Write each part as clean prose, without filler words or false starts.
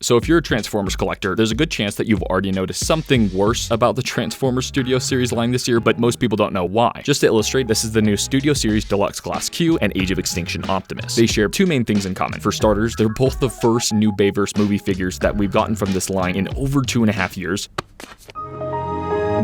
So if you're a Transformers collector, there's a good chance that you've already noticed something worse about the Transformers Studio Series line this year, but most people don't know why. Just to illustrate, this is the new Studio Series Deluxe Class Q and Age of Extinction Optimus. They share two main things in common. For starters, they're both the first new Bayverse movie figures that we've gotten from this line in over 2.5 years.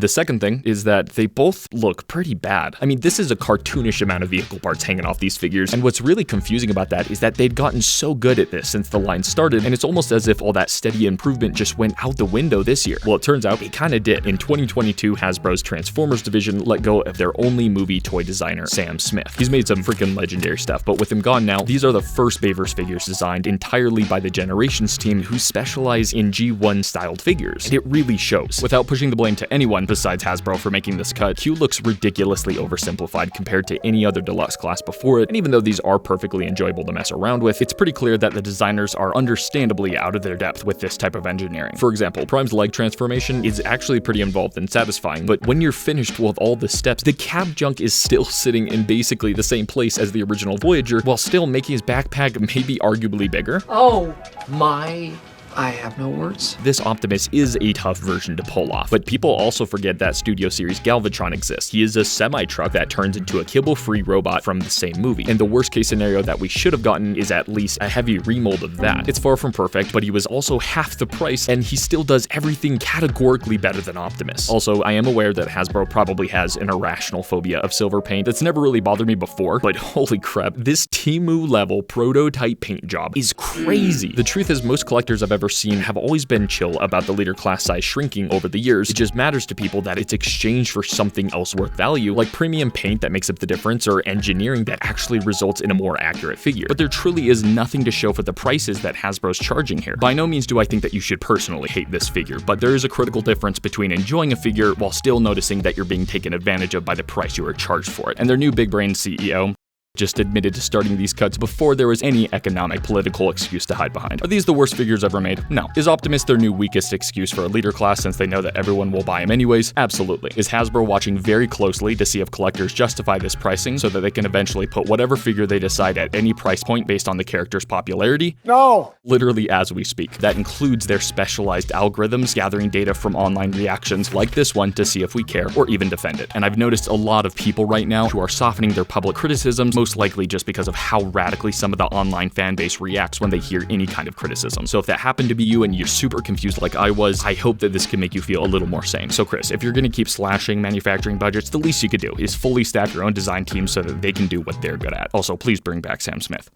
The second thing is that they both look pretty bad. I mean, this is a cartoonish amount of vehicle parts hanging off these figures, and what's really confusing about that is that they'd gotten so good at this since the line started, and it's almost as if all that steady improvement just went out the window this year. Well, it turns out it kinda did. In 2022, Hasbro's Transformers division let go of their only movie toy designer, Sam Smith. He's made some freaking legendary stuff, but with him gone now, these are the first Bayverse figures designed entirely by the Generations team, who specialize in G1 styled figures, and it really shows. Without pushing the blame to anyone besides Hasbro for making this cut, Q looks ridiculously oversimplified compared to any other deluxe class before it, and even though these are perfectly enjoyable to mess around with, it's pretty clear that the designers are understandably out of their depth with this type of engineering. For example, Prime's leg transformation is actually pretty involved and satisfying, but when you're finished with all the steps, the cab junk is still sitting in basically the same place as the original Voyager, while still making his backpack maybe arguably bigger. Oh my... I have no words. This Optimus is a tough version to pull off, but people also forget that Studio Series Galvatron exists. He is a semi-truck that turns into a kibble-free robot from the same movie, and the worst case scenario that we should have gotten is at least a heavy remold of that. It's far from perfect, but he was also half the price, and he still does everything categorically better than Optimus. Also, I am aware that Hasbro probably has an irrational phobia of silver paint that's never really bothered me before, but holy crap, this Temu-level prototype paint job is crazy. The truth is, most collectors I've ever seen have always been chill about the leader class size shrinking over the years. It just matters to people that it's exchanged for something else worth value, like premium paint that makes up the difference or engineering that actually results in a more accurate figure. But there truly is nothing to show for the prices that Hasbro's charging here. By no means do I think that you should personally hate this figure, but there is a critical difference between enjoying a figure while still noticing that you're being taken advantage of by the price you are charged for it. And their new big brain CEO just admitted to starting these cuts before there was any economic political excuse to hide behind. Are these the worst figures ever made? No. Is Optimus their new weakest excuse for a leader class since they know that everyone will buy him anyways? Absolutely. Is Hasbro watching very closely to see if collectors justify this pricing so that they can eventually put whatever figure they decide at any price point based on the character's popularity? No! Literally as we speak. That includes their specialized algorithms gathering data from online reactions like this one to see if we care or even defend it. And I've noticed a lot of people right now who are softening their public criticisms, most likely just because of how radically some of the online fan base reacts when they hear any kind of criticism. So if that happened to be you and you're super confused like I was, I hope that this can make you feel a little more sane. So Chris, if you're gonna keep slashing manufacturing budgets, the least you could do is fully staff your own design team so that they can do what they're good at. Also, please bring back Sam Smith.